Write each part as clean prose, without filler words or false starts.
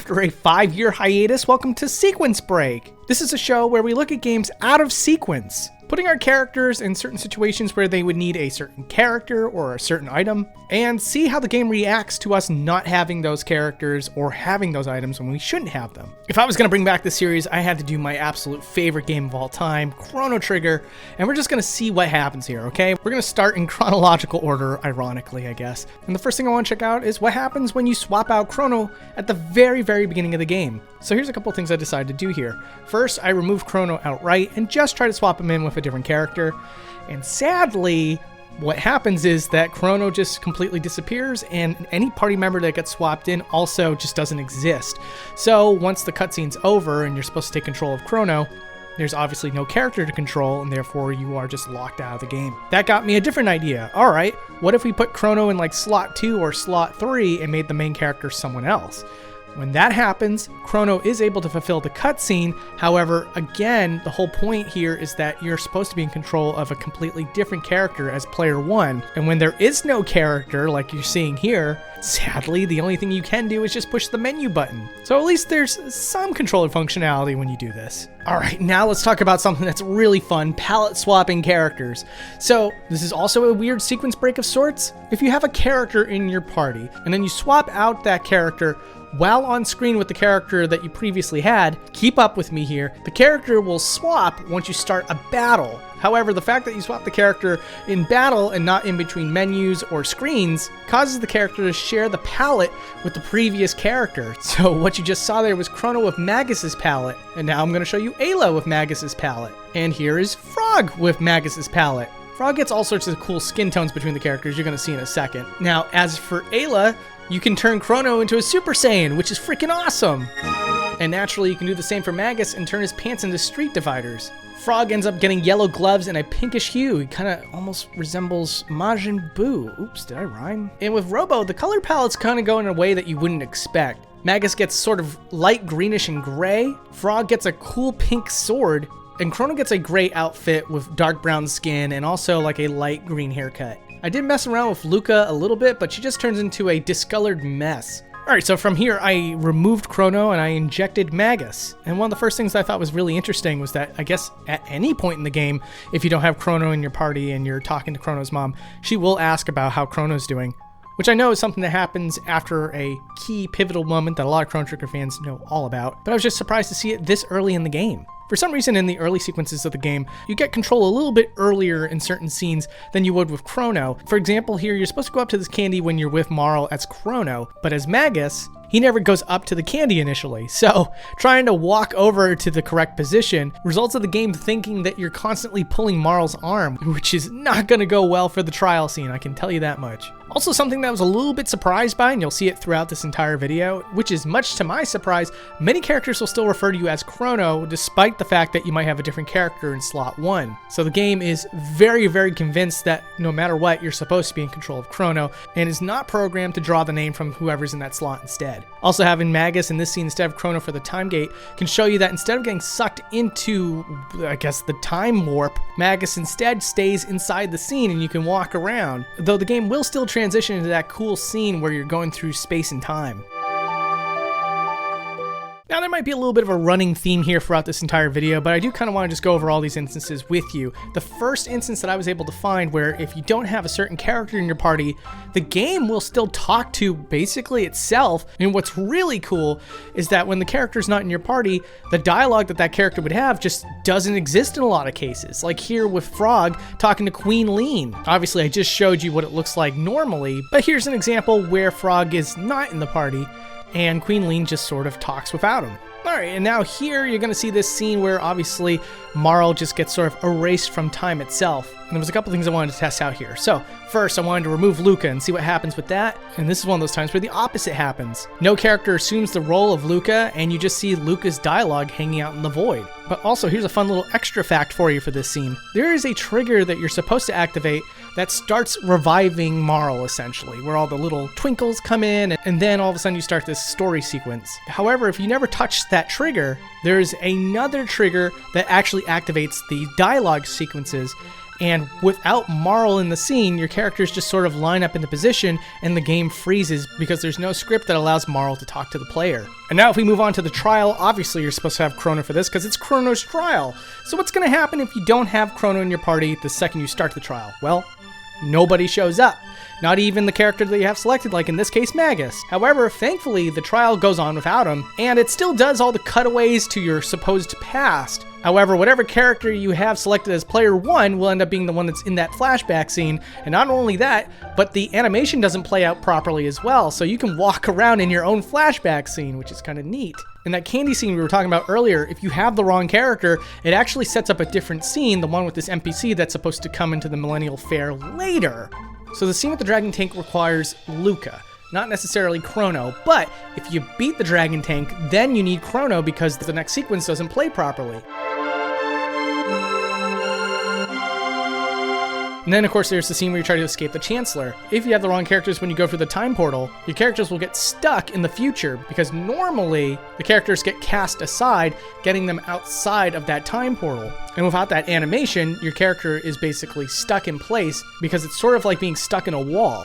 After a 5-year hiatus, welcome to Sequence Break. This is a show where we look at games out of sequence, putting our characters in certain situations where they would need a certain character or a certain item, and see how the game reacts to us not having those characters or having those items when we shouldn't have them. If I was going to bring back this series, I had to do my absolute favorite game of all time, Chrono Trigger, and we're just going to see what happens here, okay? We're going to start in chronological order, ironically, I guess. And the first thing I want to check out is what happens when you swap out Chrono at the very, very beginning of the game. So here's a couple things I decided to do here. First, I removed Chrono outright and just try to swap him in with a different character. And sadly, what happens is that Chrono just completely disappears, and any party member that gets swapped in also just doesn't exist. So once the cutscene's over and you're supposed to take control of Chrono, there's obviously no character to control, and therefore you are just locked out of the game. That got me a different idea. All right, what if we put Chrono in like slot 2 or slot 3 and made the main character someone else? When that happens, Chrono is able to fulfill the cutscene. However, again, the whole point here is that you're supposed to be in control of a completely different character as player 1. And when there is no character, like you're seeing here, sadly, the only thing you can do is just push the menu button. So at least there's some controller functionality when you do this. All right, now let's talk about something that's really fun, palette swapping characters. So this is also a weird sequence break of sorts. If you have a character in your party and then you swap out that character while on screen with the character that you previously had, keep up with me here, the character will swap once you start a battle. However, the fact that you swap the character in battle and not in between menus or screens causes the character to share the palette with the previous character. So what you just saw there was Chrono with Magus's palette, and now I'm going to show you Ayla with Magus's palette. And here is Frog with Magus's palette. Frog gets all sorts of cool skin tones between the characters, you're going to see in a second. Now, as for Ayla, you can turn Chrono into a Super Saiyan, which is freaking awesome. And naturally, you can do the same for Magus and turn his pants into street dividers. Frog ends up getting yellow gloves and a pinkish hue. He kind of almost resembles Majin Buu. Oops, did I rhyme? And with Robo, the color palette's kind of go in a way that you wouldn't expect. Magus gets sort of light greenish and gray. Frog gets a cool pink sword. And Chrono gets a gray outfit with dark brown skin and also like a light green haircut. I did mess around with Luca a little bit, but she just turns into a discolored mess. Alright, so from here I removed Chrono and I injected Magus. And one of the first things I thought was really interesting was that I guess at any point in the game, if you don't have Chrono in your party and you're talking to Chrono's mom, she will ask about how Chrono's doing. Which I know is something that happens after a key pivotal moment that a lot of Chrono Trigger fans know all about, but I was just surprised to see it this early in the game. For some reason, in the early sequences of the game, you get control a little bit earlier in certain scenes than you would with Chrono. For example, here, you're supposed to go up to this candy when you're with Marl as Chrono, but as Magus, he never goes up to the candy initially. So trying to walk over to the correct position results in the game thinking that you're constantly pulling Marl's arm, which is not going to go well for the trial scene, I can tell you that much. Also, something that I was a little bit surprised by, and you'll see it throughout this entire video, which is much to my surprise, many characters will still refer to you as Chrono, despite the fact that you might have a different character in slot 1. So the game is very, very convinced that no matter what, you're supposed to be in control of Chrono, and is not programmed to draw the name from whoever's in that slot instead. Also, having Magus in this scene instead of Chrono for the time gate can show you that instead of getting sucked into, I guess, the time warp, Magus instead stays inside the scene and you can walk around, though the game will still transition into that cool scene where you're going through space and time. Now, there might be a little bit of a running theme here throughout this entire video, but I do kind of want to just go over all these instances with you. The first instance that I was able to find where if you don't have a certain character in your party, the game will still talk to basically itself. And what's really cool is that when the character's not in your party, the dialogue that that character would have just doesn't exist in a lot of cases. Like here with Frog talking to Queen Lean. Obviously, I just showed you what it looks like normally, but here's an example where Frog is not in the party and Queen Lean just sort of talks without him. Alright, and now here you're going to see this scene where obviously Marl just gets sort of erased from time itself. And there was a couple things I wanted to test out here. So first I wanted to remove Luca and see what happens with that. And this is one of those times where the opposite happens. No character assumes the role of Luca and you just see Luca's dialogue hanging out in the void. But also here's a fun little extra fact for you for this scene. There is a trigger that you're supposed to activate that starts reviving Marl essentially, where all the little twinkles come in and then all of a sudden you start this story sequence. However, if you never touch that trigger, there's another trigger that actually activates the dialogue sequences. And without Marl in the scene, your characters just sort of line up into position and the game freezes because there's no script that allows Marl to talk to the player. And now if we move on to the trial, obviously you're supposed to have Chrono for this because it's Chrono's trial. So what's going to happen if you don't have Chrono in your party the second you start the trial? Well, nobody shows up. Not even the character that you have selected, like in this case, Magus. However, thankfully, the trial goes on without him, and it still does all the cutaways to your supposed past. However, whatever character you have selected as player 1 will end up being the one that's in that flashback scene, and not only that, but the animation doesn't play out properly as well, so you can walk around in your own flashback scene, which is kind of neat. In that candy scene we were talking about earlier, if you have the wrong character, it actually sets up a different scene, the one with this NPC that's supposed to come into the Millennial Fair later. So the scene with the dragon tank requires Luca, not necessarily Chrono, but if you beat the dragon tank, then you need Chrono because the next sequence doesn't play properly. And then, of course, there's the scene where you try to escape the Chancellor. If you have the wrong characters when you go through the time portal, your characters will get stuck in the future because normally the characters get cast aside, getting them outside of that time portal. And without that animation, your character is basically stuck in place because it's sort of like being stuck in a wall.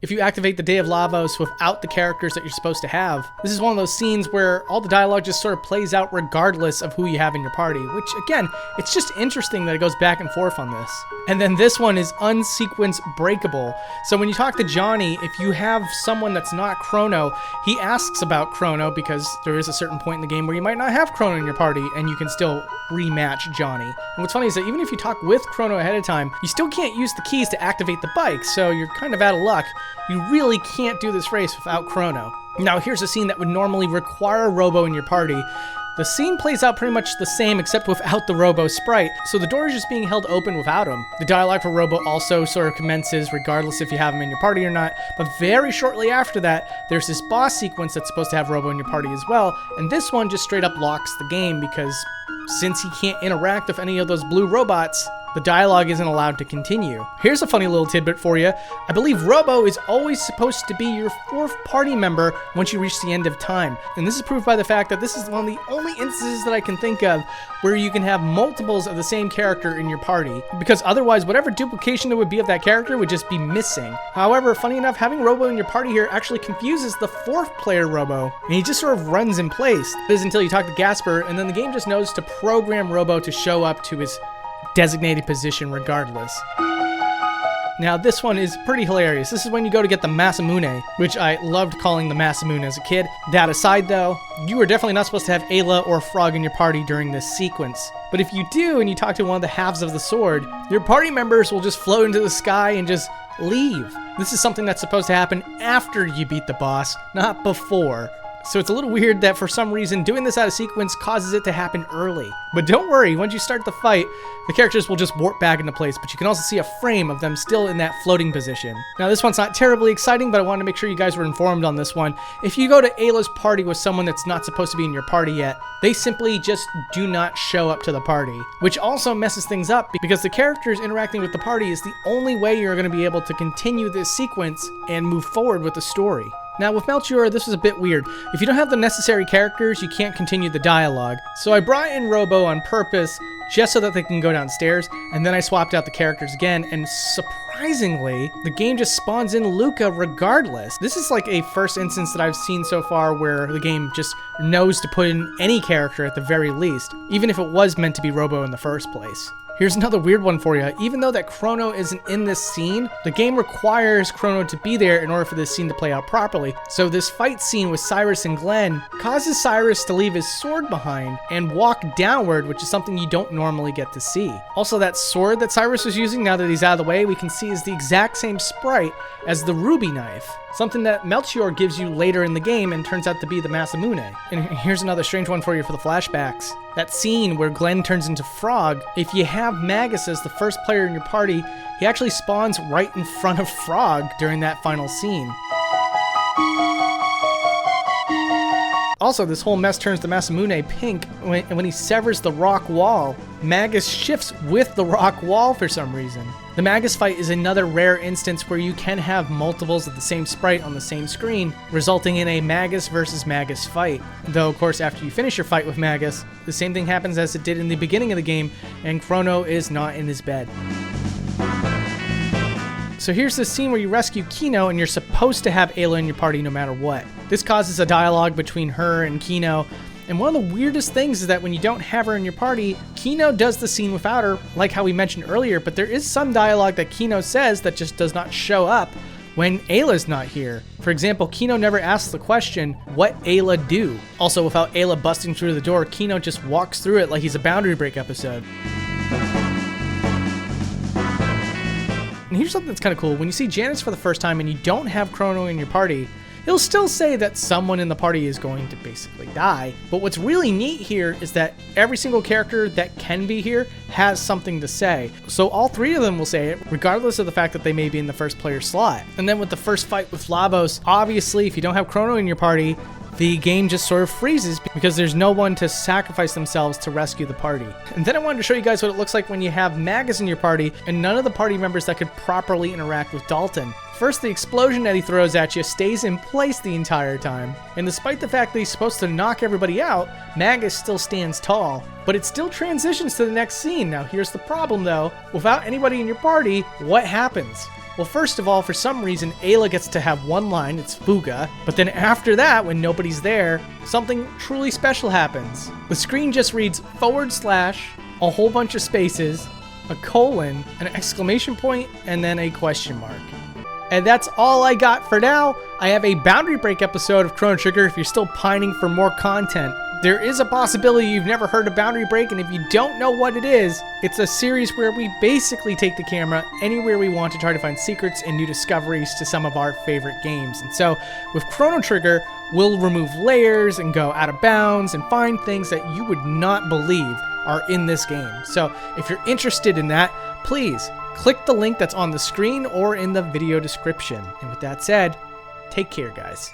If you activate the Day of Lavos without the characters that you're supposed to have, this is one of those scenes where all the dialogue just sort of plays out regardless of who you have in your party, which again, it's just interesting that it goes back and forth on this. And then this one is unsequence breakable. So when you talk to Johnny, if you have someone that's not Chrono, he asks about Chrono because there is a certain point in the game where you might not have Chrono in your party and you can still rematch Johnny. And what's funny is that even if you talk with Chrono ahead of time, you still can't use the keys to activate the bike, so you're kind of out of luck. You really can't do this race without Chrono. Now here's a scene that would normally require Robo in your party. The scene plays out pretty much the same except without the Robo sprite, so the door is just being held open without him. The dialogue for Robo also sort of commences regardless if you have him in your party or not, but very shortly after that, there's this boss sequence that's supposed to have Robo in your party as well, and this one just straight up locks the game because since he can't interact with any of those blue robots, the dialogue isn't allowed to continue. Here's a funny little tidbit for you. I believe Robo is always supposed to be your 4th party member once you reach the end of time. And this is proved by the fact that this is one of the only instances that I can think of where you can have multiples of the same character in your party, because otherwise whatever duplication there would be of that character would just be missing. However, funny enough, having Robo in your party here actually confuses the 4th player Robo, and he just sort of runs in place. This is until you talk to Gasper, and then the game just knows to program Robo to show up to his designated position regardless. Now this one is pretty hilarious. This is when you go to get the Masamune, which I loved calling the Masamune as a kid. That aside though, you are definitely not supposed to have Ayla or Frog in your party during this sequence. But if you do and you talk to one of the halves of the sword, your party members will just float into the sky and just leave. This is something that's supposed to happen after you beat the boss, not before. So it's a little weird that for some reason doing this out of sequence causes it to happen early. But don't worry, once you start the fight, the characters will just warp back into place, but you can also see a frame of them still in that floating position. Now this one's not terribly exciting, but I wanted to make sure you guys were informed on this one. If you go to Ayla's party with someone that's not supposed to be in your party yet, they simply just do not show up to the party, which also messes things up because the characters interacting with the party is the only way you're going to be able to continue this sequence and move forward with the story. Now with Melchior, this was a bit weird. If you don't have the necessary characters, you can't continue the dialogue. So I brought in Robo on purpose just so that they can go downstairs, and then I swapped out the characters again, and surprisingly, the game just spawns in Luca regardless. This is like a first instance that I've seen so far where the game just knows to put in any character at the very least, even if it was meant to be Robo in the first place. Here's another weird one for you. Even though that Chrono isn't in this scene, the game requires Chrono to be there in order for this scene to play out properly. So this fight scene with Cyrus and Glenn causes Cyrus to leave his sword behind and walk downward, which is something you don't normally get to see. Also, that sword that Cyrus was using, now that he's out of the way, we can see is the exact same sprite as the ruby knife, something that Melchior gives you later in the game and turns out to be the Masamune. And here's another strange one for you for the flashbacks. That scene where Glenn turns into Frog, if you have Magus as the first player in your party, he actually spawns right in front of Frog during that final scene. Also, this whole mess turns the Masamune pink when he severs the rock wall. Magus shifts with the rock wall for some reason. The Magus fight is another rare instance where you can have multiples of the same sprite on the same screen, resulting in a Magus versus Magus fight. Though, of course, after you finish your fight with Magus, the same thing happens as it did in the beginning of the game, and Chrono is not in his bed. So here's the scene where you rescue Kino and you're supposed to have Ayla in your party no matter what. This causes a dialogue between her and Kino, and one of the weirdest things is that when you don't have her in your party, Kino does the scene without her, like how we mentioned earlier, but there is some dialogue that Kino says that just does not show up when Ayla's not here. For example, Kino never asks the question, what Ayla do? Also, without Ayla busting through the door, Kino just walks through it like he's a Boundary Break episode. And here's something that's kind of cool. When you see Janice for the first time and you don't have Chrono in your party, he'll still say that someone in the party is going to basically die. But what's really neat here is that every single character that can be here has something to say. So all three of them will say it, regardless of the fact that they may be in the first player slot. And then with the first fight with Labos, obviously, if you don't have Chrono in your party, the game just sort of freezes because there's no one to sacrifice themselves to rescue the party. And then I wanted to show you guys what it looks like when you have Magus in your party and none of the party members that could properly interact with Dalton. First, the explosion that he throws at you stays in place the entire time, and despite the fact that he's supposed to knock everybody out, Magus still stands tall. But it still transitions to the next scene. Now here's the problem though, without anybody in your party, what happens? Well, first of all, for some reason, Ayla gets to have one line, it's Fuga, but then after that, when nobody's there, something truly special happens. The screen just reads /, a whole bunch of spaces, a colon, an exclamation point, and then a question mark. And that's all I got for now. I have a Boundary Break episode of Chrono Trigger if you're still pining for more content. There is a possibility you've never heard of Boundary Break, and if you don't know what it is, it's a series where we basically take the camera anywhere we want to try to find secrets and new discoveries to some of our favorite games. And so with Chrono Trigger, we'll remove layers and go out of bounds and find things that you would not believe are in this game. So if you're interested in that, please click the link that's on the screen or in the video description. And with that said, take care, guys.